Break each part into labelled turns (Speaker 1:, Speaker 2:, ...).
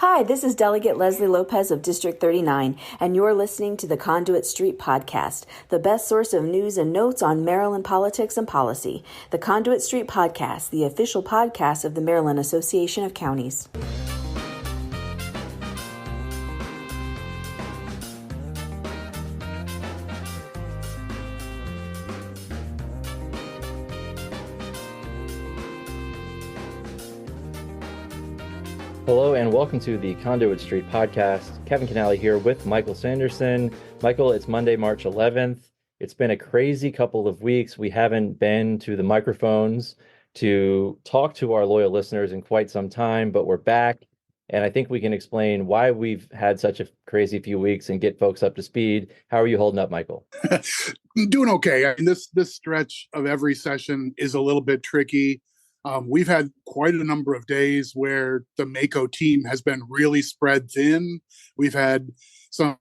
Speaker 1: Hi, this is Delegate Leslie Lopez of District 39, and you're listening to the Conduit Street Podcast, the best source of news and notes on Maryland politics and policy. The Conduit Street Podcast, the official podcast of the Maryland Association of Counties.
Speaker 2: Hello and welcome to the Conduit Street Podcast. Kevin Kinnally here with Michael Sanderson. Michael, it's Monday, March 11th. It's been a crazy couple of weeks. We haven't been to the microphones to talk to our loyal listeners in quite some time, but we're back. And I think we can explain why we've had such a crazy few weeks and get folks up to speed. How are you holding up, Michael?
Speaker 3: Doing okay. I mean, this stretch of every session is a little bit tricky. We've had quite a number of days where the MACO team has been really spread thin. We've had some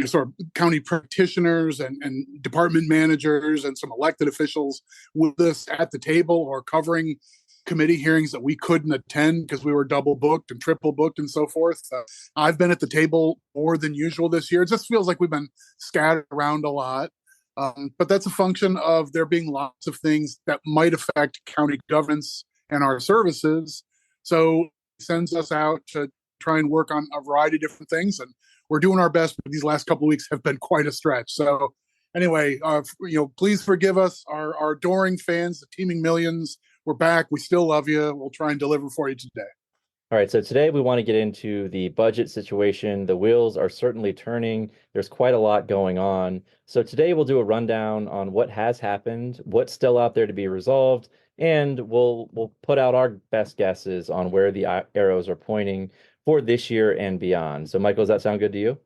Speaker 3: sort of county practitioners and department managers and some elected officials with us at the table or covering committee hearings that we couldn't attend because we were double booked and triple booked and so forth. I've been at the table more than usual this year. It just feels like we've been scattered around a lot. But that's a function of there being lots of things that might affect county governance and our services. So it sends us out to try and work on a variety of different things. And we're doing our best, but these last couple of weeks have been quite a stretch. So anyway, please forgive us, our adoring fans, the teeming millions. We're back. We still love you. We'll try and deliver for you today.
Speaker 2: All right, so today we want to get into the budget situation. The wheels are certainly turning. There's quite a lot going on. So today we'll do a rundown on what has happened, what's still out there to be resolved, and we'll put out our best guesses on where the arrows are pointing for this year and beyond. So Michael, does that sound good to you?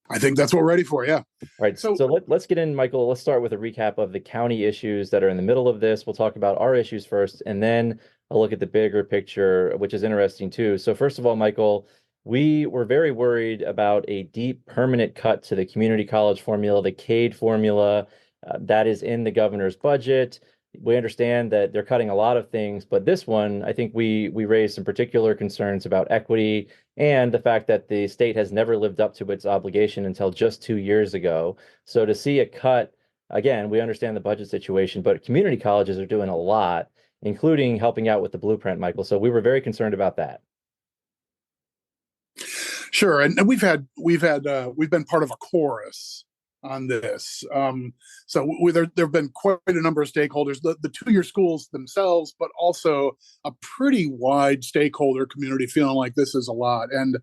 Speaker 3: I think that's what we're ready for, yeah.
Speaker 2: All right, so let's get in, Michael. Let's start with a recap of the county issues that are in the middle of this. We'll talk about our issues first, and then I'll look at the bigger picture, which is interesting too. So first of all, Michael, we were very worried about a deep permanent cut to the community college formula, the CADE formula that is in the governor's budget. We understand that they're cutting a lot of things, but this one, I think we raised some particular concerns about equity and the fact that the state has never lived up to its obligation until just 2 years ago. So to see a cut, again, we understand the budget situation, but community colleges are doing a lot, including helping out with the blueprint, Michael. So we were very concerned about that.
Speaker 3: Sure, and we've been part of a chorus on this. There have been quite a number of stakeholders, the two-year schools themselves, but also a pretty wide stakeholder community feeling like this is a lot. And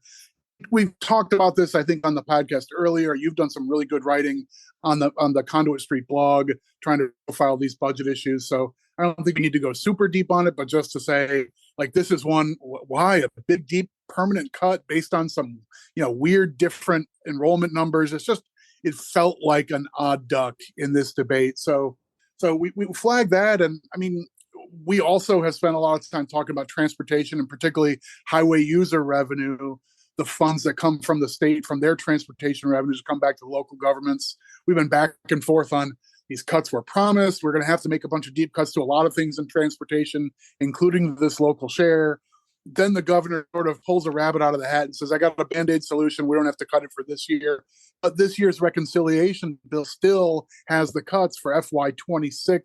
Speaker 3: we've talked about this, I think, on the podcast earlier. You've done some really good writing on the Conduit Street blog, trying to profile these budget issues. So I don't think we need to go super deep on it, but just to say, like, this is one, why a big, deep, permanent cut based on some, weird, different enrollment numbers. It felt like an odd duck in this debate. So we flagged that. And I mean, we also have spent a lot of time talking about transportation and particularly highway user revenue, the funds that come from the state, from their transportation revenues come back to local governments. We've been back and forth on these cuts were promised. We're going to have to make a bunch of deep cuts to a lot of things in transportation, including this local share. Then the governor sort of pulls a rabbit out of the hat and says, I got a Band-Aid solution. We don't have to cut it for this year. But this year's reconciliation bill still has the cuts for FY26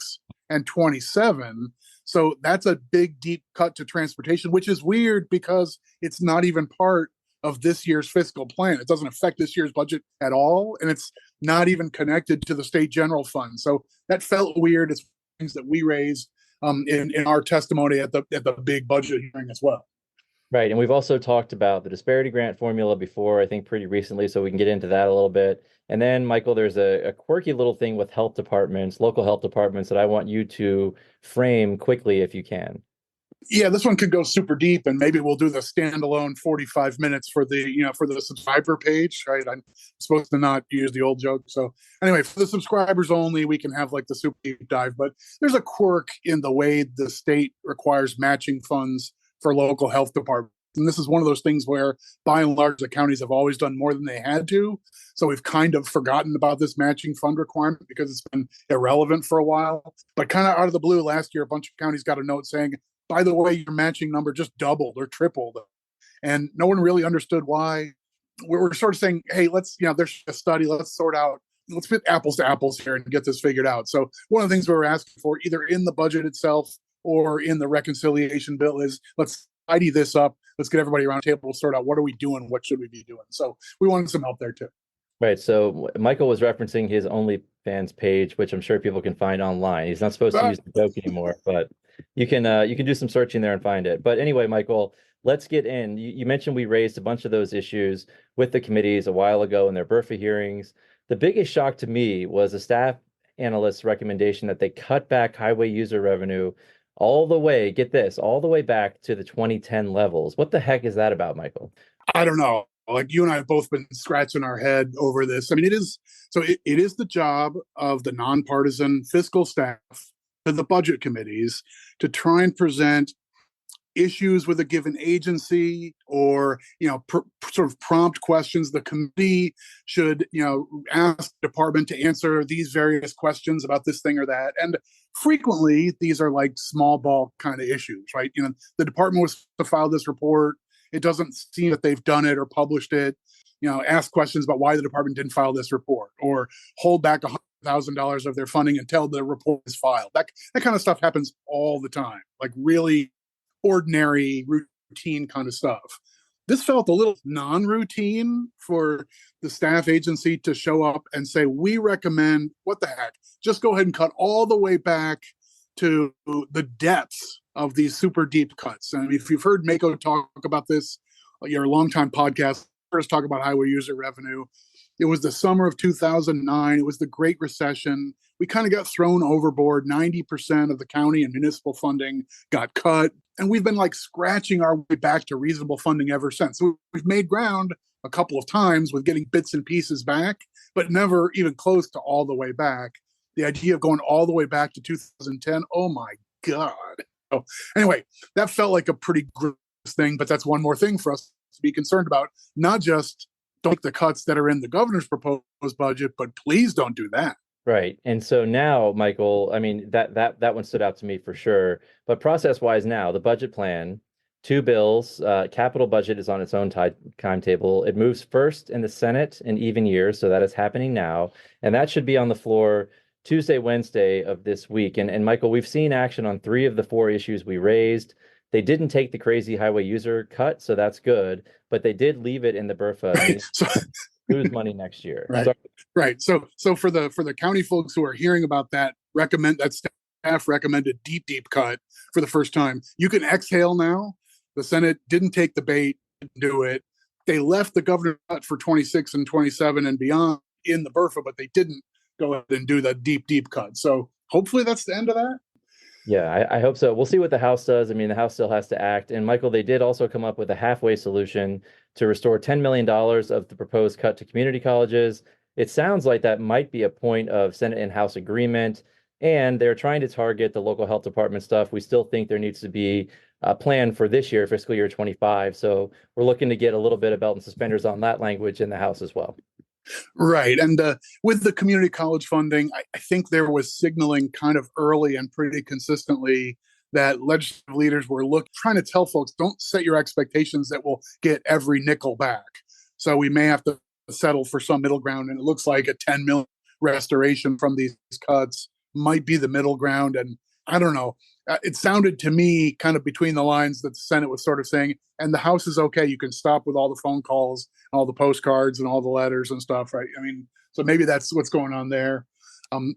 Speaker 3: and 27. So that's a big, deep cut to transportation, which is weird because it's not even part of this year's fiscal plan. It doesn't affect this year's budget at all. And it's not even connected to the state general fund. So that felt weird. It's things that we raised in our testimony at the big budget hearing as well.
Speaker 2: Right. And we've also talked about the disparity grant formula before, I think pretty recently, so we can get into that a little bit. And then, Michael, there's a quirky little thing with health departments, local health departments, that I want you to frame quickly if you can.
Speaker 3: Yeah, this one could go super deep, and maybe we'll do the standalone 45 minutes for the subscriber page, right? I'm supposed to not use the old joke. So anyway, for the subscribers only, we can have like the super deep dive, but there's a quirk in the way the state requires matching funds for local health departments. And this is one of those things where, by and large, the counties have always done more than they had to. So we've kind of forgotten about this matching fund requirement because it's been irrelevant for a while. But kind of out of the blue, last year, a bunch of counties got a note saying, by the way, your matching number just doubled or tripled. and no one really understood why. We're sort of saying, hey, there's a study, let's put apples to apples here and get this figured out. So one of the things we were asking for, either in the budget itself or in the reconciliation bill, is let's tidy this up. Let's get everybody around the table, sort out what are we doing, what should we be doing. So we wanted some help there too.
Speaker 2: Right. So Michael was referencing his OnlyFans page, which I'm sure people can find online. He's not supposed to use the joke anymore, but you can do some searching there and find it. But anyway, Michael, let's get in. You mentioned we raised a bunch of those issues with the committees a while ago in their BRFA hearings. The biggest shock to me was a staff analyst's recommendation that they cut back highway user revenue all the way, get this, all the way back to the 2010 levels. What the heck is that about, Michael?
Speaker 3: I don't know. Like, you and I have both been scratching our head over this. I mean, it is the job of the nonpartisan fiscal staff to the budget committees to try and present issues with a given agency, or sort of prompt questions. The committee should ask the department to answer these various questions about this thing or that. And frequently these are like small ball kind of issues, right? The department was to file this report. It doesn't seem that they've done it or published it. Ask questions about why the department didn't file this report, or hold back $100,000 of their funding until the report is filed. That kind of stuff happens all the time, like really ordinary, routine kind of stuff. This felt a little non-routine for the staff agency to show up and say, we recommend, what the heck, just go ahead and cut all the way back to the depths of these super deep cuts. And if you've heard Mako talk about this, your longtime podcast, first talk about highway user revenue. It was the summer of 2009. It was the Great Recession. We kind of got thrown overboard. 90% of the county and municipal funding got cut. And we've been like scratching our way back to reasonable funding ever since. So we've made ground a couple of times with getting bits and pieces back, but never even close to all the way back. The idea of going all the way back to 2010, oh my God. So anyway, that felt like a pretty gross thing, but that's one more thing for us to be concerned about. Not just don't make the cuts that are in the governor's proposed budget, but please don't do that.
Speaker 2: Right. And so now, Michael, I mean, that one stood out to me for sure. But process-wise now, the budget plan, two bills, capital budget is on its own timetable. It moves first in the Senate in even years, so that is happening now. And that should be on the floor Tuesday, Wednesday of this week. And Michael, we've seen action on 3 of the 4 issues we raised. They didn't take the crazy highway user cut, so that's good. But they did leave it in the BRFA.
Speaker 3: Right. So
Speaker 2: lose money next year.
Speaker 3: Right. Right. So for the county folks who are hearing about that, staff recommended deep cut for the first time. You can exhale now. The Senate didn't take the bait, didn't do it. They left the governor cut for 26 and 27 and beyond in the BRFA, but they didn't go ahead and do the deep cut. So hopefully that's the end of that.
Speaker 2: Yeah, I hope so. We'll see what the House does. I mean, the House still has to act. And Michael, they did also come up with a halfway solution to restore $10 million of the proposed cut to community colleges. It sounds like that might be a point of Senate and House agreement. And they're trying to target the local health department stuff. We still think there needs to be a plan for this year, fiscal year 25. So we're looking to get a little bit of belt and suspenders on that language in the House as well.
Speaker 3: Right. And with the community college funding, I think there was signaling kind of early and pretty consistently that legislative leaders were trying to tell folks, don't set your expectations that we'll get every nickel back. So we may have to settle for some middle ground. And it looks like a 10 million restoration from these cuts might be the middle ground. And I don't know. It sounded to me kind of between the lines that the Senate was sort of saying, and the House is okay. You can stop with all the phone calls, all the postcards and all the letters and stuff, right? I mean, so maybe that's what's going on there.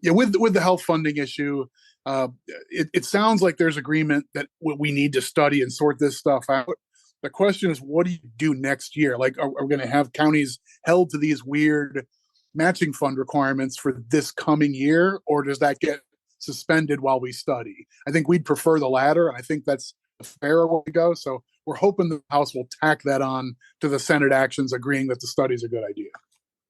Speaker 3: With the health funding issue, it sounds like there's agreement that we need to study and sort this stuff out. The question is, what do you do next year? Like, are we going to have counties held to these weird matching fund requirements for this coming year, or does that get suspended while we study? I think we'd prefer the latter, and I think that's a fair way to go. So we're hoping the House will tack that on to the Senate actions, agreeing that the study is a good idea.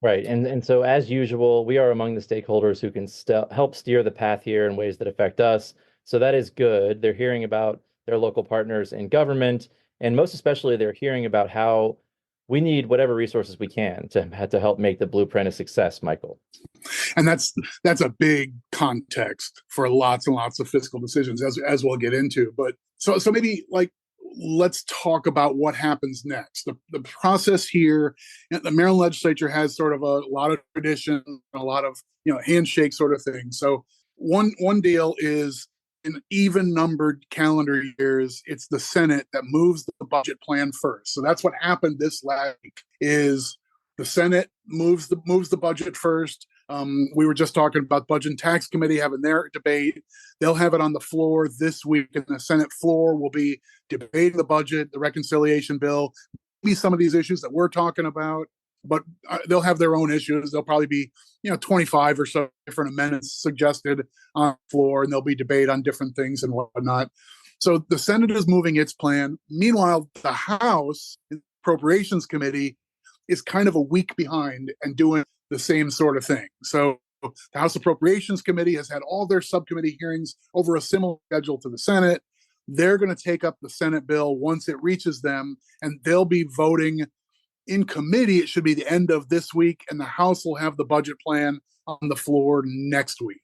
Speaker 2: Right. And so as usual, we are among the stakeholders who can help steer the path here in ways that affect us. So that is good. They're hearing about their local partners in government, and most especially they're hearing about how we need whatever resources we can to help make the blueprint a success, Michael.
Speaker 3: And that's a big context for lots and lots of fiscal decisions, as we'll get into. But so maybe like let's talk about what happens next. The process here, the Maryland legislature has sort of a lot of tradition, a lot of handshake sort of thing. So one deal is in even numbered calendar years, it's the Senate that moves the budget plan first. So that's what happened this last week. Is the Senate moves the budget first. We were just talking about Budget and Tax Committee having their debate. They'll have it on the floor this week, and the Senate floor will be debating the budget, the reconciliation bill, maybe some of these issues that we're talking about, but they'll have their own issues. There'll probably be 25 or so different amendments suggested on the floor, and there'll be debate on different things and whatnot. So the Senate is moving its plan. Meanwhile, the House Appropriations Committee is kind of a week behind and doing the same sort of thing. So the House Appropriations Committee has had all their subcommittee hearings over a similar schedule to the Senate. They're going to take up the Senate bill once it reaches them, and they'll be voting in committee. It should be the end of this week, and the House will have the budget plan on the floor next week.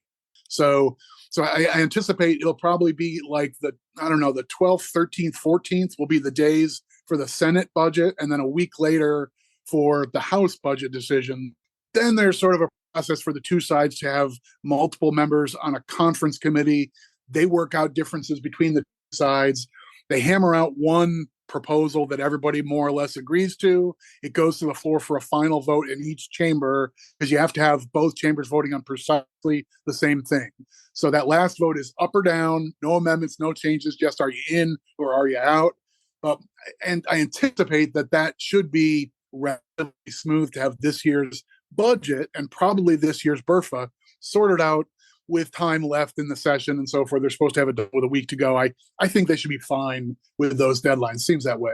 Speaker 3: So I anticipate it'll probably be like the 12th, 13th, 14th will be the days for the Senate budget, and then a week later for the House budget decision. Then there's sort of a process for the two sides to have multiple members on a conference committee. They work out differences between the two sides. They hammer out one proposal that everybody more or less agrees to. It goes to the floor for a final vote in each chamber, because you have to have both chambers voting on precisely the same thing. So that last vote is up or down, no amendments, no changes, just are you in or are you out? And I anticipate that should be relatively smooth to have this year's budget and probably this year's BRFA sorted out with time left in the session and so forth. They're supposed to have it with a week to go. I think they should be fine with those deadlines. Seems that way.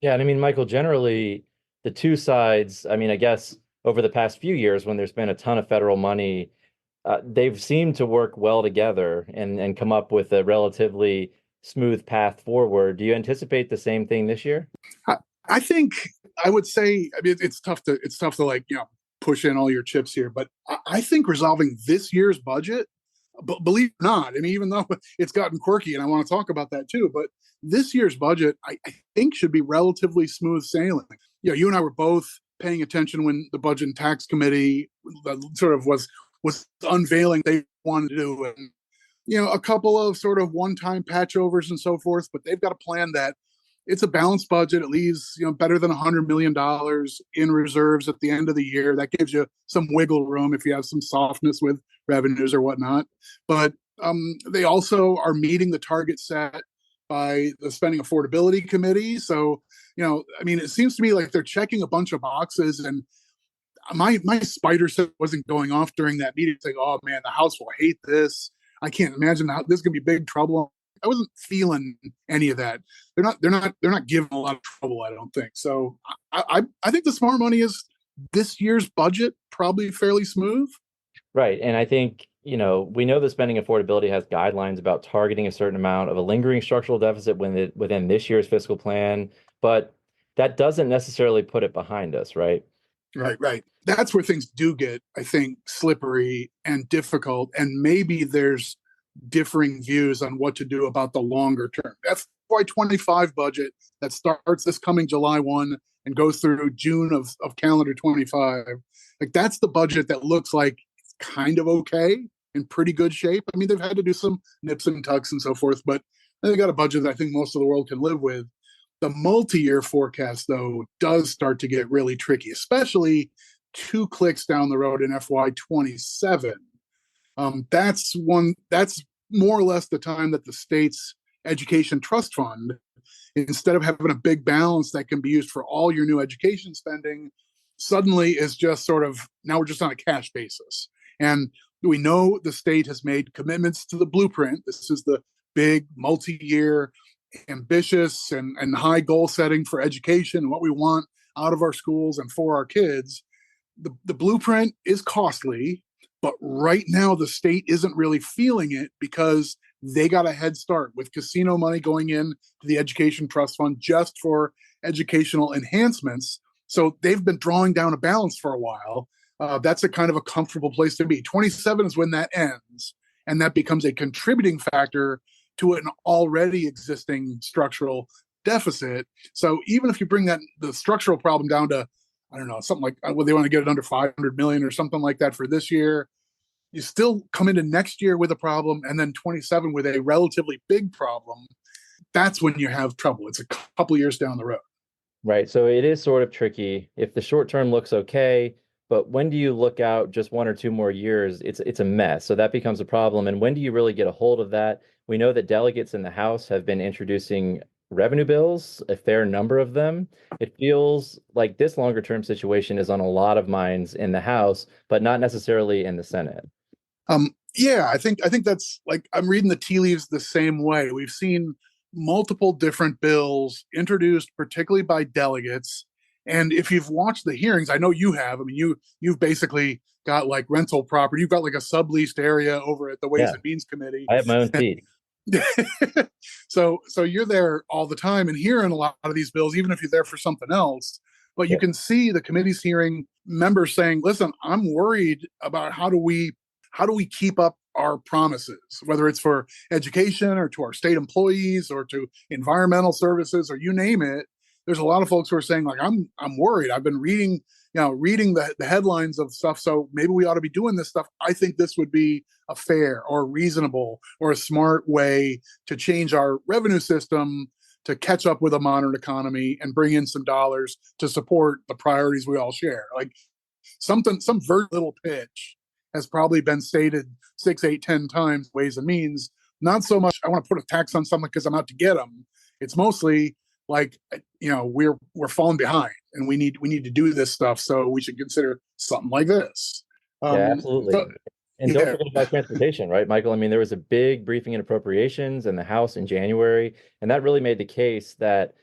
Speaker 2: Yeah, and I mean, Michael, generally the two sides, I mean, I guess over the past few years when there's been a ton of federal money, they've seemed to work well together and come up with a relatively smooth path forward. Do you anticipate the same thing this year?
Speaker 3: I think I would say, I mean, it's tough to push in all your chips here, but I think resolving this year's budget, believe it or not, I mean, even though it's gotten quirky, and I want to talk about that too, but this year's budget, I think, should be relatively smooth sailing. You and I were both paying attention when the Budget and Tax Committee sort of was unveiling they wanted to do, and a couple of sort of one-time patchovers and so forth, but they've got a plan that it's a balanced budget. It leaves, better than $100 million in reserves at the end of the year. That gives you some wiggle room if you have some softness with revenues or whatnot. But they also are meeting the target set by the Spending Affordability Committee. So, I mean, it seems to me like they're checking a bunch of boxes, and my spider sense wasn't going off during that meeting saying, oh man, the House will hate this. I can't imagine how this is going to be big trouble. I wasn't feeling any of that. They're not giving a lot of trouble, I don't think. So I think the smart money is this year's budget probably fairly smooth.
Speaker 2: Right. And I think, we know the spending affordability has guidelines about targeting a certain amount of a lingering structural deficit within this year's fiscal plan, but that doesn't necessarily put it behind us, right?
Speaker 3: Right. That's where things do get, I think, slippery and difficult. And maybe there's differing views on what to do about the longer term. FY25 budget that starts this coming July 1 and goes through June of calendar 25. Like, that's the budget that looks like it's kind of okay, in pretty good shape. I mean, they've had to do some nips and tucks and so forth, but they got a budget that I think most of the world can live with. The multi-year forecast, though, does start to get really tricky, especially 2 clicks down the road in FY27. That's more or less the time that the state's education trust fund, instead of having a big balance that can be used for all your new education spending, suddenly is just sort of, now we're just on a cash basis. And we know the state has made commitments to the blueprint. This is the big multi-year, ambitious and high goal setting for education and what we want out of our schools and for our kids. The blueprint is costly, but right now the state isn't really feeling it because they got a head start with casino money going in to the education trust fund just for educational enhancements. So they've been drawing down a balance for a while. That's a kind of a comfortable place to be. 27 is when that ends, and that becomes a contributing factor to an already existing structural deficit. So even if you bring the structural problem down to, I don't know, something like, well, they want to get it under 500 million or something like that for this year, you still come into next year with a problem, and then 27 with a relatively big problem. That's when you have trouble. It's a couple years down the road.
Speaker 2: Right. So it is sort of tricky. If the short term looks okay, but when do you look out just 1 or 2 more years? It's a mess. So that becomes a problem. And when do you really get a hold of that? We know that delegates in the House have been introducing revenue bills, a fair number of them. It feels like this longer term situation is on a lot of minds in the House, but not necessarily in the Senate.
Speaker 3: Yeah, I think that's, like, I'm reading the tea leaves the same way. We've seen multiple different bills introduced, particularly by delegates. And if you've watched the hearings, I know you have. I mean, you've basically got like rental property. You've got like a subleased area over at the Ways and Means Committee.
Speaker 2: I have my own seat.
Speaker 3: So you're there all the time and hearing a lot of these bills, even if you're there for something else. But you can see the committee's hearing members saying, "Listen, I'm worried about how do we keep up our promises, whether it's for education or to our state employees or to environmental services or you name it." There's a lot of folks who are saying, like, I'm worried. I've been reading the headlines of stuff. So maybe we ought to be doing this stuff. I think this would be a fair or reasonable or a smart way to change our revenue system to catch up with a modern economy and bring in some dollars to support the priorities we all share. Like some very little pitch has probably been stated 6, 8, 10 times, Ways and Means. Not so much, I want to put a tax on something because I'm out to get them. It's mostly like, we're falling behind and we need to do this stuff. So we should consider something like this.
Speaker 2: Yeah, absolutely. And don't forget about transportation, right, Michael? I mean, there was a big briefing in appropriations in the House in January, and that really made the case that,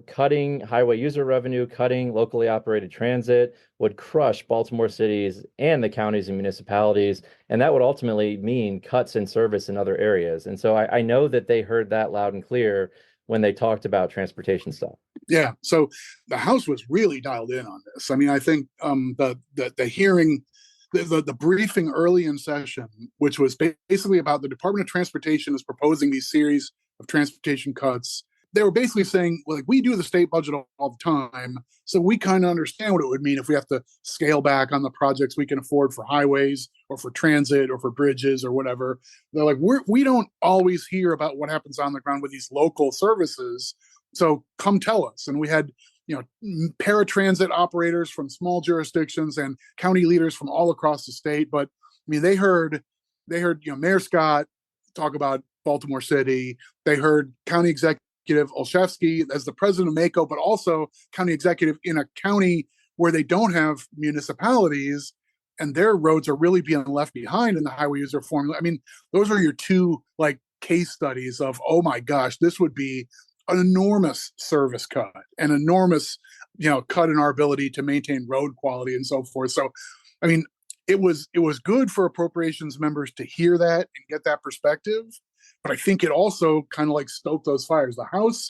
Speaker 2: cutting highway user revenue, cutting locally operated transit would crush Baltimore cities and the counties and municipalities. And that would ultimately mean cuts in service in other areas. And so I know that they heard that loud and clear when they talked about transportation stuff.
Speaker 3: Yeah. So the House was really dialed in on this. I mean, I think the hearing, the briefing early in session, which was basically about the Department of Transportation is proposing these series of transportation cuts. They were basically saying, like, we do the state budget all the time, so we kind of understand what it would mean if we have to scale back on the projects we can afford for highways or for transit or for bridges or whatever. They're like, we don't always hear about what happens on the ground with these local services, so come tell us. And we had, paratransit operators from small jurisdictions and county leaders from all across the state. But I mean, they heard, Mayor Scott talk about Baltimore City. They heard County Executive Olszewski as the president of MACO, but also county executive in a county where they don't have municipalities and their roads are really being left behind in the highway user formula. I mean, those are your two like case studies of, oh my gosh, this would be an enormous service cut, an enormous, cut in our ability to maintain road quality and so forth. So, I mean, it was good for appropriations members to hear that and get that perspective. But I think it also kind of like stoked those fires. The House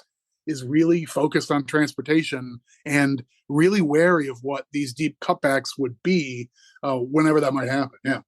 Speaker 3: is really focused on transportation and really wary of what these deep cutbacks would be whenever that might happen. Yeah.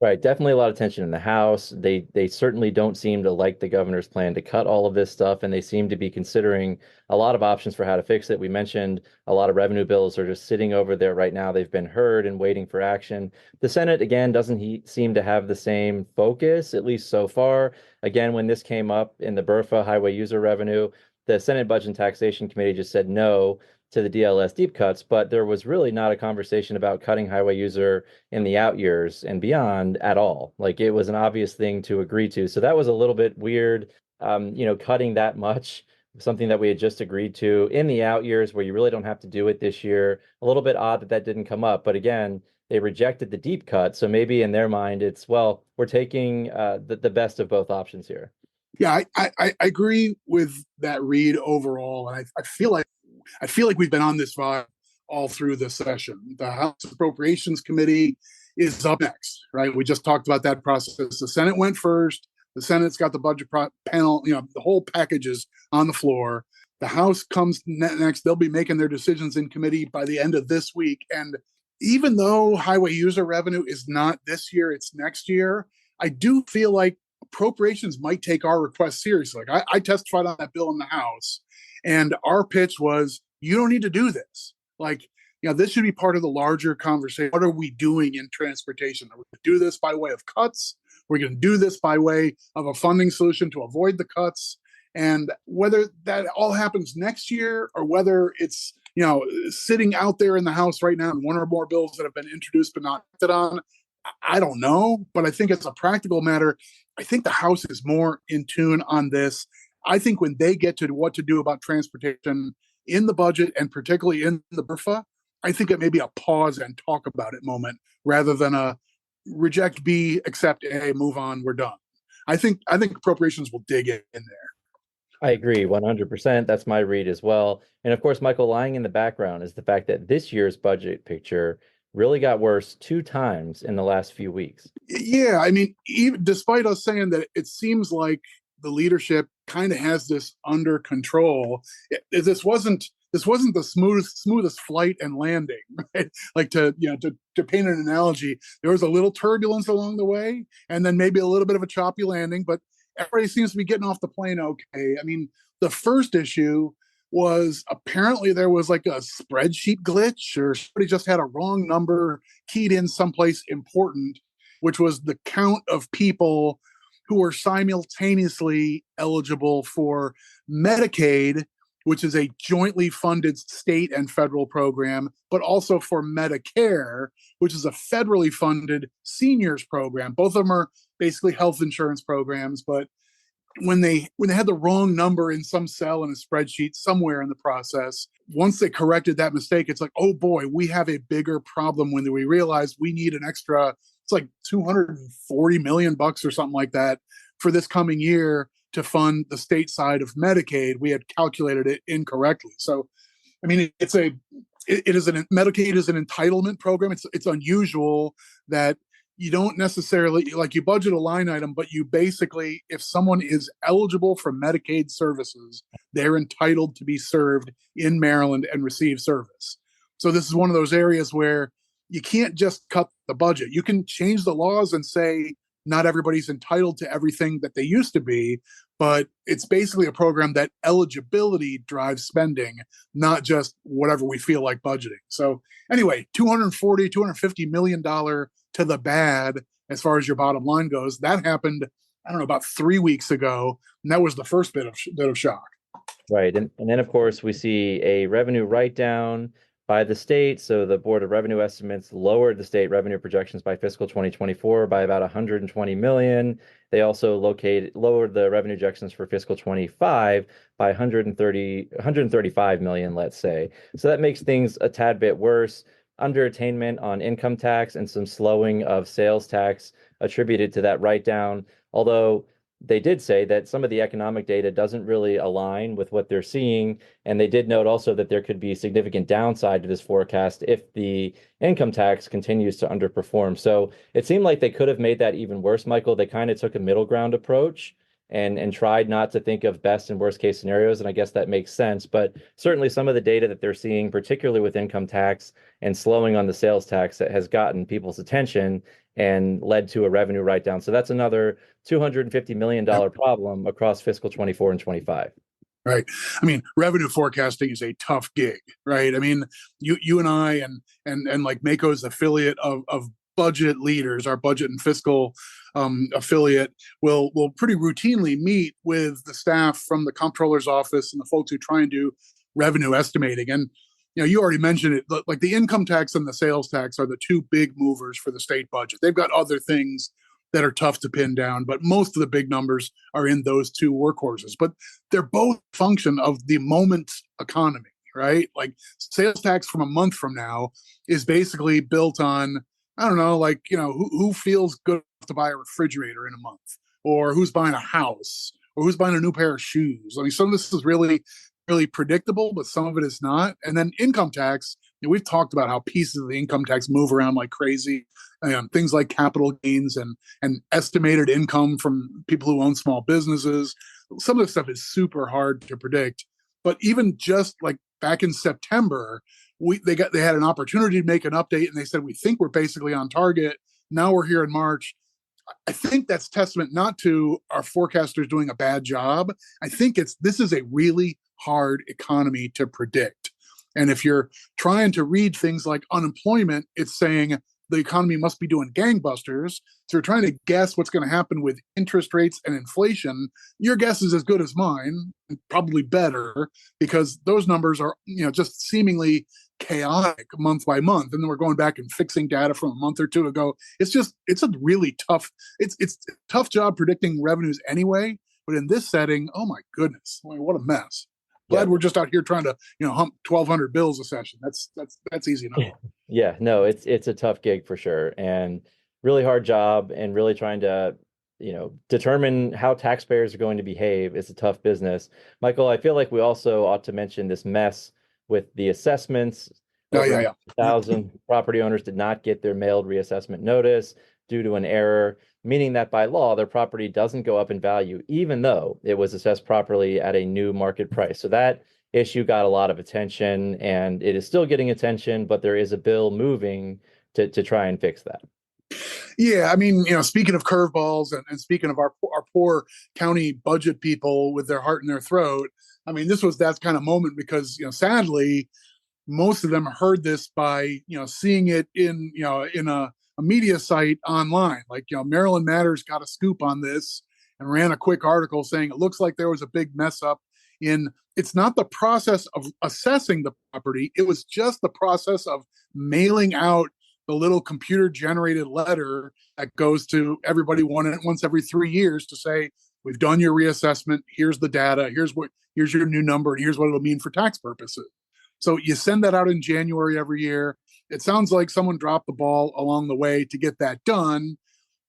Speaker 2: Right. Definitely a lot of tension in the House. They certainly don't seem to like the governor's plan to cut all of this stuff, and they seem to be considering a lot of options for how to fix it. We mentioned a lot of revenue bills are just sitting over there right now. They've been heard and waiting for action. The Senate, again, doesn't seem to have the same focus, at least so far. Again, when this came up in the BRFA highway user revenue, the Senate Budget and Taxation Committee just said no to the DLS deep cuts, but there was really not a conversation about cutting highway user in the out years and beyond at all. Like, it was an obvious thing to agree to. So that was a little bit weird, cutting that much, something that we had just agreed to in the out years where you really don't have to do it this year. A little bit odd that didn't come up. But again, they rejected the deep cut. So maybe in their mind, it's, well, we're taking the best of both options here.
Speaker 3: Yeah, I agree with that read overall. And I feel like we've been on this vibe all through this session. The House Appropriations Committee is up next, right? We just talked about that process. The Senate went first. The Senate's got the budget panel, the whole package is on the floor. The House comes next. They'll be making their decisions in committee by the end of this week. And even though highway user revenue is not this year, it's next year, I do feel like appropriations might take our request seriously. Like I testified on that bill in the House, And our pitch was, you don't need to do this. Like, this should be part of the larger conversation. What are we doing in transportation? Are we going to do this by way of cuts? We're going to do this by way of a funding solution to avoid the cuts. And whether that all happens next year or whether it's, sitting out there in the House right now and one or more bills that have been introduced but not acted on, I don't know. But I think it's a practical matter. I think the House is more in tune on this. I think when they get to what to do about transportation in the budget and particularly in the BRFA, I think it may be a pause and talk about it moment rather than a reject B, accept A, move on, we're done. I think appropriations will dig in there.
Speaker 2: I agree 100%. That's my read as well. And of course, Michael, lying in the background is the fact that this year's budget picture really got worse 2 times in the last few weeks.
Speaker 3: Yeah, I mean, even despite us saying that it seems like the leadership kind of has this under control, this wasn't the smoothest flight and landing, right? Like to paint an analogy, there was a little turbulence along the way, and then maybe a little bit of a choppy landing, but everybody seems to be getting off the plane okay. I mean, the first issue was apparently there was like a spreadsheet glitch, or somebody just had a wrong number keyed in someplace important, which was the count of people who were simultaneously eligible for Medicaid, which is a jointly funded state and federal program, but also for Medicare, which is a federally funded seniors program. Both of them are basically health insurance programs, but when they had the wrong number in some cell in a spreadsheet somewhere in the process, once they corrected that mistake, it's like, oh boy, we have a bigger problem when we realize we need an extra, it's like $240 million or something like that for this coming year to fund the state side of Medicaid. We had calculated it incorrectly. So, I mean, Medicaid is an entitlement program. It's unusual that you don't necessarily, like, you budget a line item, but you basically, if someone is eligible for Medicaid services, they're entitled to be served in Maryland and receive service. So this is one of those areas where you can't just cut the budget. You can change the laws and say not everybody's entitled to everything that they used to be, but it's basically a program that eligibility drives spending, not just whatever we feel like budgeting. So anyway, $250 million to the bad as far as your bottom line goes. That happened, I don't know, about 3 weeks ago, and that was the first bit of shock. Right,
Speaker 2: and then of course we see a revenue write-down by the state. So the Board of Revenue Estimates lowered the state revenue projections by fiscal 2024 by about $120 million. They also lowered the revenue projections for fiscal 25 by $135 million, let's say. So that makes things a tad bit worse. Underattainment on income tax and some slowing of sales tax attributed to that write-down, although they did say that some of the economic data doesn't really align with what they're seeing. And they did note also that there could be significant downside to this forecast if the income tax continues to underperform. So it seemed like they could have made that even worse, Michael. They kind of took a middle ground approach and tried not to think of best and worst case scenarios. And I guess that makes sense. But certainly some of the data that they're seeing, particularly with income tax and slowing on the sales tax, that has gotten people's attention and led to a revenue write-down. So that's another $250 million problem across fiscal 24 and 25.
Speaker 3: Right. I mean, revenue forecasting is a tough gig, right? I mean, you and I and like Mako's affiliate of budget leaders, our budget and fiscal affiliate, will pretty routinely meet with the staff from the comptroller's office and the folks who try and do revenue estimating. And you already mentioned it, like the income tax and the sales tax are the two big movers for the state budget. They've got other things that are tough to pin down, but most of the big numbers are in those two workhorses. But they're both a function of the moment economy, right? Like sales tax from a month from now is basically built on, I don't know, like, who feels good to buy a refrigerator in a month, or who's buying a house, or who's buying a new pair of shoes. I mean, some of this is really predictable, but some of it is not. And then income tax, we've talked about how pieces of the income tax move around like crazy. Things like capital gains and estimated income from people who own small businesses. Some of the stuff is super hard to predict. But even just like back in September, they had an opportunity to make an update, and they said, we think we're basically on target. Now we're here in March. I think that's testament not to our forecasters doing a bad job. I think this is a really hard economy to predict. And if you're trying to read things like unemployment, it's saying the economy must be doing gangbusters. So you're trying to guess what's going to happen with interest rates and inflation. Your guess is as good as mine, probably better, because those numbers are, just seemingly chaotic month by month. And then we're going back and fixing data from a month or two ago. It's a really tough, it's a tough job predicting revenues anyway. But in this setting, oh my goodness, what a mess. Glad we're just out here trying to, hump 1,200 bills a session. That's easy enough.
Speaker 2: Yeah, no, it's a tough gig for sure, and really hard job, and really trying to, determine how taxpayers are going to behave. It's a tough business. Michael, I feel like we also ought to mention this mess with the assessments.
Speaker 3: Oh, yeah.
Speaker 2: 1,000 property owners did not get their mailed reassessment notice due to an error, meaning that by law, their property doesn't go up in value, even though it was assessed properly at a new market price. So that issue got a lot of attention, and it is still getting attention, but there is a bill moving to try and fix that.
Speaker 3: Yeah, I mean, speaking of curveballs and speaking of our poor county budget people with their heart in their throat, I mean, this was that kind of moment because, sadly, most of them heard this by, seeing it in a media site online. Like, Maryland Matters got a scoop on this and ran a quick article saying it looks like there was a big mess up in, it's not the process of assessing the property, it was just the process of mailing out the little computer generated letter that goes to everybody once every 3 years to say, we've done your reassessment, here's the data, here's your new number, and here's what it'll mean for tax purposes. So you send that out in January every year. It sounds like someone dropped the ball along the way to get that done.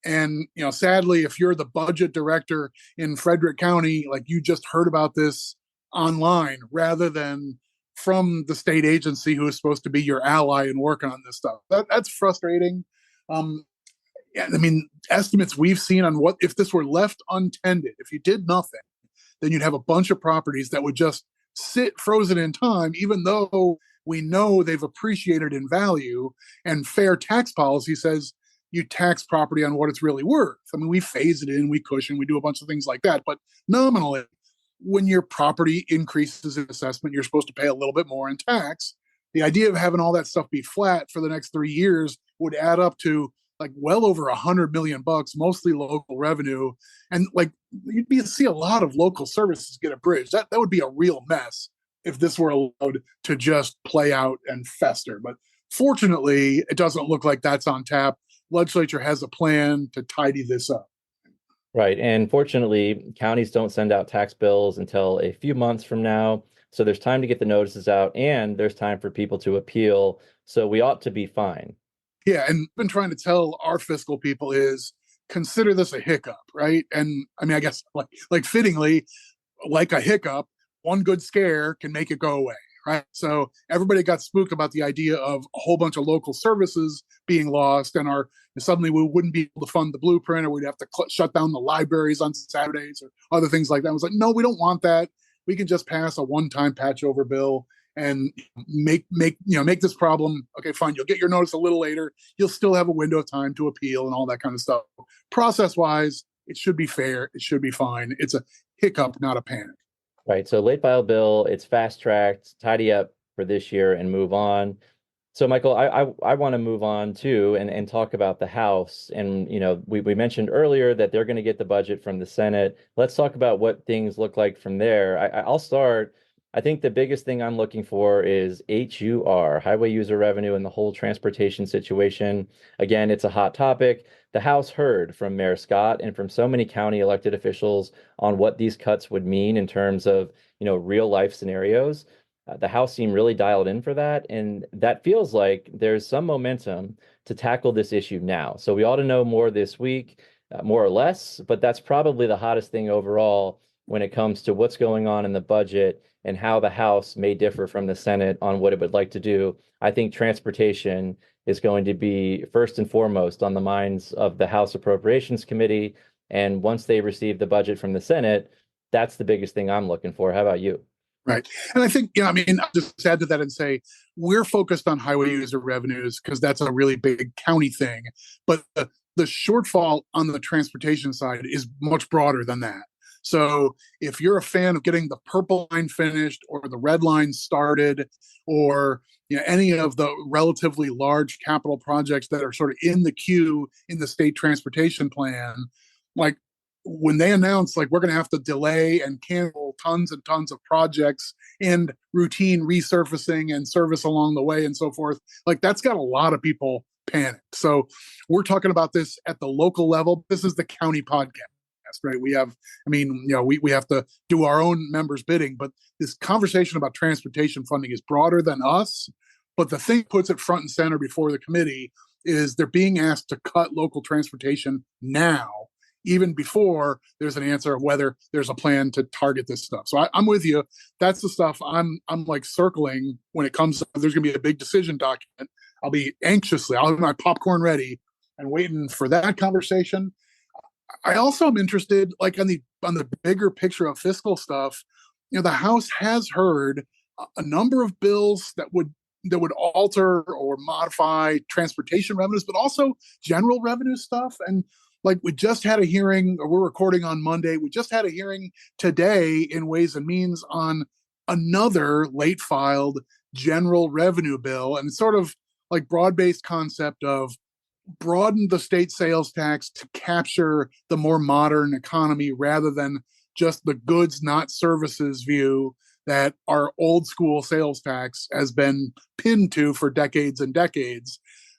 Speaker 3: And, sadly, if you're the budget director in Frederick County, like you just heard about this online rather than from the state agency who is supposed to be your ally in working on this stuff. That's frustrating. Yeah, I mean, estimates we've seen on what if this were left untended, if you did nothing, then you'd have a bunch of properties that would just sit frozen in time, even though we know they've appreciated in value, and fair tax policy says you tax property on what it's really worth. I mean, we phase it in, we cushion, we do a bunch of things like that. But nominally, when your property increases in assessment, you're supposed to pay a little bit more in tax. The idea of having all that stuff be flat for the next 3 years would add up to like well over $100 million, mostly local revenue. And like you'd see a lot of local services get abridged. That would be a real mess if this were allowed to just play out and fester. But fortunately, it doesn't look like that's on tap. Legislature has a plan to tidy this up.
Speaker 2: Right. And fortunately, counties don't send out tax bills until a few months from now. So there's time to get the notices out, and there's time for people to appeal. So we ought to be fine.
Speaker 3: Yeah. And I've been trying to tell our fiscal people is consider this a hiccup, right? And I mean, I guess like fittingly, like a hiccup, one good scare can make it go away, right? So everybody got spooked about the idea of a whole bunch of local services being lost, and suddenly we wouldn't be able to fund the blueprint, or we'd have to shut down the libraries on Saturdays or other things like that. I was like, no, we don't want that. We can just pass a one-time patch over bill and make this problem. Okay, fine. You'll get your notice a little later. You'll still have a window of time to appeal and all that kind of stuff. Process-wise, it should be fair. It should be fine. It's a hiccup, not a panic.
Speaker 2: Right. So late file bill, it's fast tracked, tidy up for this year and move on. So Michael, I want to move on too and talk about the House. And, we mentioned earlier that they're going to get the budget from the Senate. Let's talk about what things look like from there. I'll start. I think the biggest thing I'm looking for is HUR, highway user revenue, and the whole transportation situation. Again, it's a hot topic. The House heard from Mayor Scott and from so many county elected officials on what these cuts would mean in terms of, real life scenarios. The House seemed really dialed in for that. And that feels like there's some momentum to tackle this issue now. So we ought to know more this week, more or less, but that's probably the hottest thing overall when it comes to what's going on in the budget and how the House may differ from the Senate on what it would like to do. I think transportation is going to be first and foremost on the minds of the House Appropriations Committee. And once they receive the budget from the Senate, that's the biggest thing I'm looking for. How about you?
Speaker 3: Right. And I think, I'll just add to that and say, we're focused on highway user revenues because that's a really big county thing. But the shortfall on the transportation side is much broader than that. So if you're a fan of getting the purple line finished or the red line started, or any of the relatively large capital projects that are sort of in the queue in the state transportation plan, like when they announce like we're going to have to delay and cancel tons and tons of projects and routine resurfacing and service along the way and so forth, like that's got a lot of people panicked. So we're talking about this at the local level. This is the county podcast, right? We have, we have to do our own members' bidding, but this conversation about transportation funding is broader than us. But the thing puts it front and center before the committee is they're being asked to cut local transportation now, even before there's an answer of whether there's a plan to target this stuff. So I'm with you. That's the stuff I'm like circling when it comes. There's going to be a big decision document. I'll have my popcorn ready and waiting for that conversation. I also am interested, like on the bigger picture of fiscal stuff. The House has heard a number of bills that would alter or modify transportation revenues, but also general revenue stuff. And like we just had a hearing, or we're recording on Monday. We just had a hearing today in Ways and Means on another late filed general revenue bill, and it's sort of like broad-based concept of broaden the state sales tax to capture the more modern economy rather than just the goods, not services view that our old school sales tax has been pinned to for decades and decades.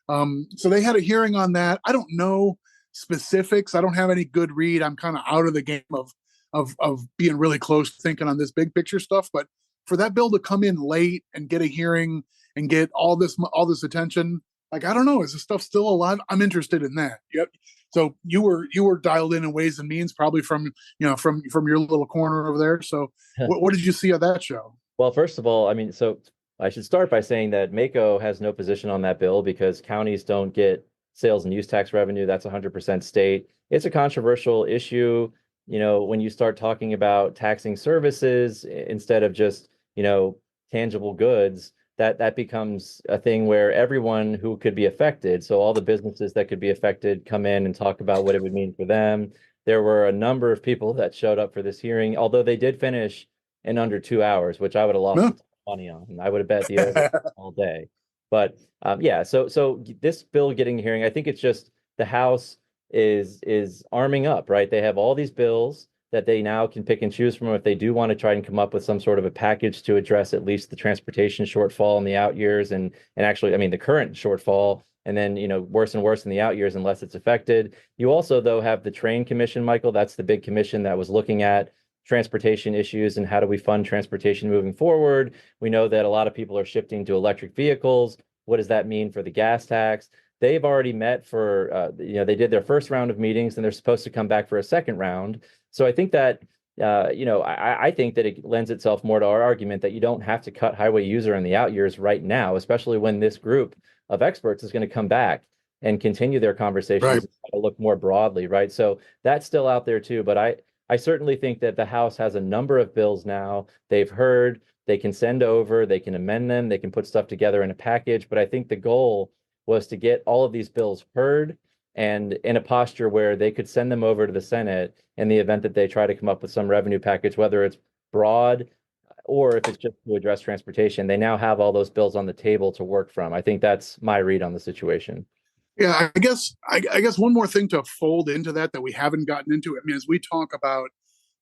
Speaker 3: So they had a hearing on that. I don't know specifics. I don't have any good read. I'm kind of out of the game of being really close thinking on this big picture stuff. But for that bill to come in late and get a hearing and get all this attention, like, I don't know, is this stuff still alive? I'm interested in that. Yep. So you were dialed in Ways and Means, probably from your little corner over there. So what did you see of that show?
Speaker 2: Well, first of all, so I should start by saying that MACO has no position on that bill because counties don't get sales and use tax revenue. That's 100% state. It's a controversial issue. When you start talking about taxing services instead of just, tangible goods, that becomes a thing where everyone who could be affected, so all the businesses that could be affected, come in and talk about what it would mean for them. There were a number of people that showed up for this hearing, although they did finish in under 2 hours, which I would have lost money on. I would have bet the over all day. But so this bill getting a hearing, I think it's just the House is arming up, right? They have all these bills that they now can pick and choose from if they do want to try and come up with some sort of a package to address at least the transportation shortfall in the out years and actually, the current shortfall, and then, worse and worse in the out years unless it's affected. You also, though, have the Train Commission, Michael. That's the big commission that was looking at transportation issues and how do we fund transportation moving forward. We know that a lot of people are shifting to electric vehicles. What does that mean for the gas tax? They've already met for, they did their first round of meetings and they're supposed to come back for a second round. So I think that, I think that it lends itself more to our argument that you don't have to cut highway user in the out years right now, especially when this group of experts is going to come back and continue their conversations
Speaker 3: right.
Speaker 2: And look more broadly, right? So that's still out there too. But I certainly think that the House has a number of bills now. They've heard, they can send over, they can amend them, they can put stuff together in a package. But I think the goal was to get all of these bills heard and in a posture where they could send them over to the Senate in the event that they try to come up with some revenue package, whether it's broad or if it's just to address transportation. They now have all those bills on the table to work from. I think that's my read on the situation.
Speaker 3: Yeah, I guess one more thing to fold into that we haven't gotten into. As we talk about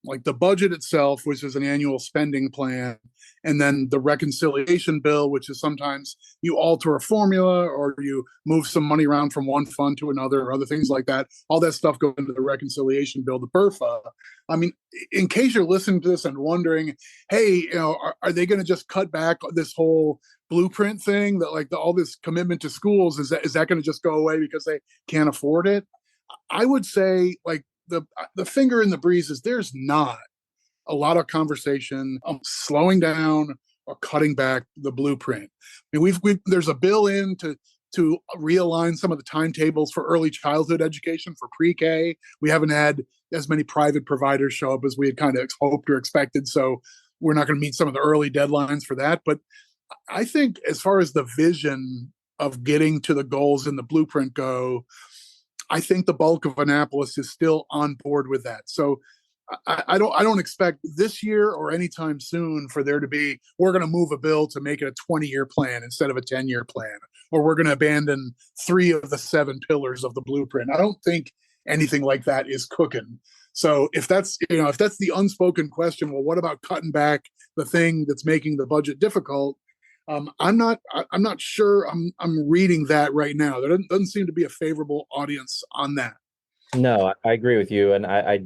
Speaker 3: like the budget itself, which is an annual spending plan, and then the reconciliation bill, which is sometimes you alter a formula or you move some money around from one fund to another or other things like that. All that stuff goes into the reconciliation bill, the BRFA. In case you're listening to this and wondering, hey, are they going to just cut back this whole blueprint thing that like all this commitment to schools, is that going to just go away because they can't afford it? I would say like the finger in the breeze is there's not a lot of conversation slowing down or cutting back the blueprint. There's a bill in to realign some of the timetables for early childhood education for pre-K. We haven't had as many private providers show up as we had kind of hoped or expected, so we're not going to meet some of the early deadlines for that. But I think as far as the vision of getting to the goals in the blueprint go, I think the bulk of Annapolis is still on board with that. So I don't expect this year or anytime soon for there to be, we're going to move a bill to make it a 20-year plan instead of a 10-year plan, or we're going to abandon 3 of the 7 pillars of the blueprint. I don't think anything like that is cooking. So if that's the unspoken question, well, what about cutting back the thing that's making the budget difficult? I'm not sure I'm reading that right now. There doesn't seem to be a favorable audience on that.
Speaker 2: No, I agree with you, and I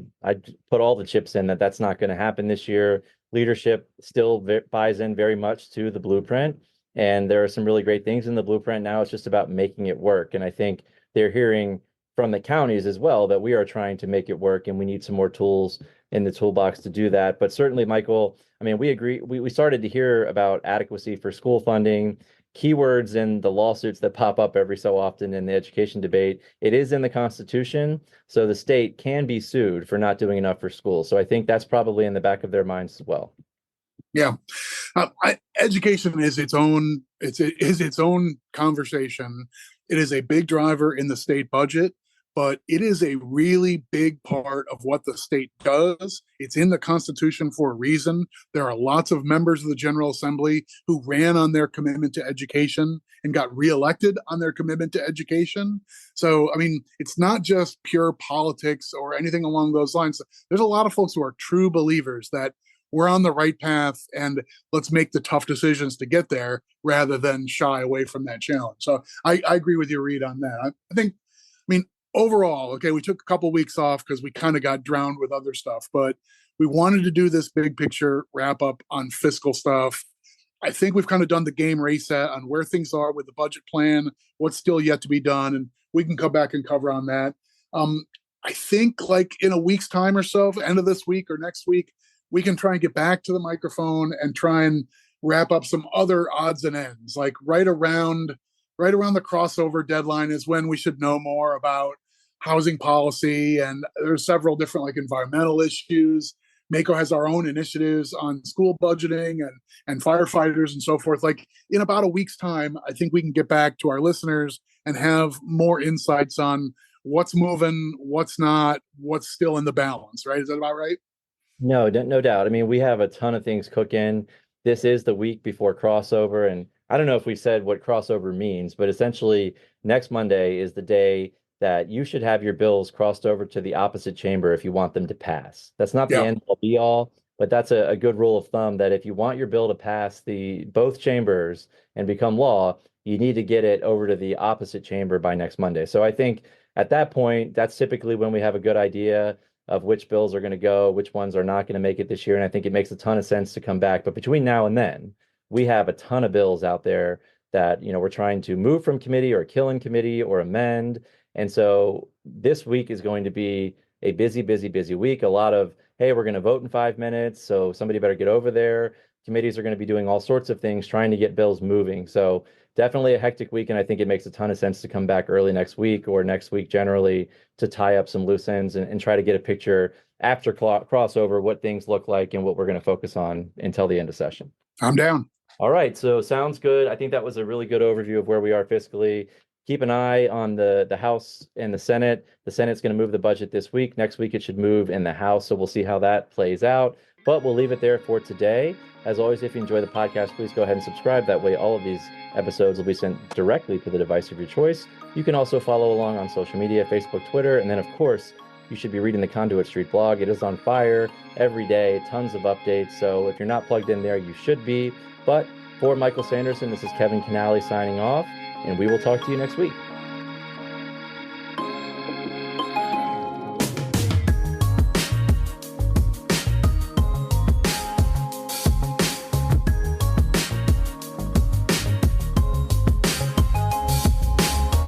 Speaker 2: put all the chips in that that's not going to happen this year. Leadership still buys in very much to the blueprint, and there are some really great things in the blueprint. Now it's just about making it work, and I think they're hearing from the counties as well that we are trying to make it work, and we need some more tools in the toolbox to do that. But certainly, Michael, I mean, we agree. We started to hear about adequacy for school funding. Keywords in the lawsuits that pop up every so often in the education debate. It is in the Constitution, so the state can be sued for not doing enough for schools. So I think that's probably in the back of their minds as well.
Speaker 3: Yeah, education is its own. It is its own conversation. It is a big driver in the state budget, but it is a really big part of what the state does. It's in the Constitution for a reason. There are lots of members of the General Assembly who ran on their commitment to education and got reelected on their commitment to education. So, I mean, it's not just pure politics or anything along those lines. There's a lot of folks who are true believers that we're on the right path and let's make the tough decisions to get there rather than shy away from that challenge. So I agree with you, Reed, on that. I mean, overall, okay, we took a couple weeks off because we kind of got drowned with other stuff, but we wanted to do this big picture wrap up on fiscal stuff. I think we've kind of done the game reset on where things are with the budget plan, what's still yet to be done, and we can come back and cover on that. I think like in a week's time or so, end of this week or next week, we can try and get back to the microphone and try and wrap up some other odds and ends. Like right around the crossover deadline is when we should know more about housing policy, and there's several different like environmental issues. Mako has our own initiatives on school budgeting and firefighters and so forth. Like in about a week's time, I think we can get back to our listeners and have more insights on what's moving, what's not, what's still in the balance, right? Is that about right?
Speaker 2: No doubt. I mean, we have a ton of things cooking. This is the week before crossover, and I don't know if we said what crossover means, but essentially next Monday is the day that you should have your bills crossed over to the opposite chamber if you want them to pass. That's not the end all be all, but that's a good rule of thumb that if you want your bill to pass both chambers and become law, you need to get it over to the opposite chamber by next Monday. So I think at that point, that's typically when we have a good idea of which bills are going to go, which ones are not going to make it this year. And I think it makes a ton of sense to come back. But between now and then, we have a ton of bills out there that, we're trying to move from committee or kill in committee or amend. And so this week is going to be a busy, busy, busy week. A lot of, hey, we're going to vote in 5 minutes, so somebody better get over there. Committees are going to be doing all sorts of things, trying to get bills moving. So definitely a hectic week, and I think it makes a ton of sense to come back early next week or next week generally to tie up some loose ends and try to get a picture after crossover, what things look like and what we're going to focus on until the end of session.
Speaker 3: I'm down.
Speaker 2: All right, so sounds good. I think that was a really good overview of where we are fiscally. Keep an eye on the House and the Senate. The Senate's going to move the budget this week. Next week, it should move in the House, so we'll see how that plays out. But we'll leave it there for today. As always, if you enjoy the podcast, please go ahead and subscribe. That way, all of these episodes will be sent directly to the device of your choice. You can also follow along on social media, Facebook, Twitter, and then, of course, you should be reading the Conduit Street blog. It is on fire every day, tons of updates. So if you're not plugged in there, you should be. But for Michael Sanderson, this is Kevin Kinnally signing off, and we will talk to you next week.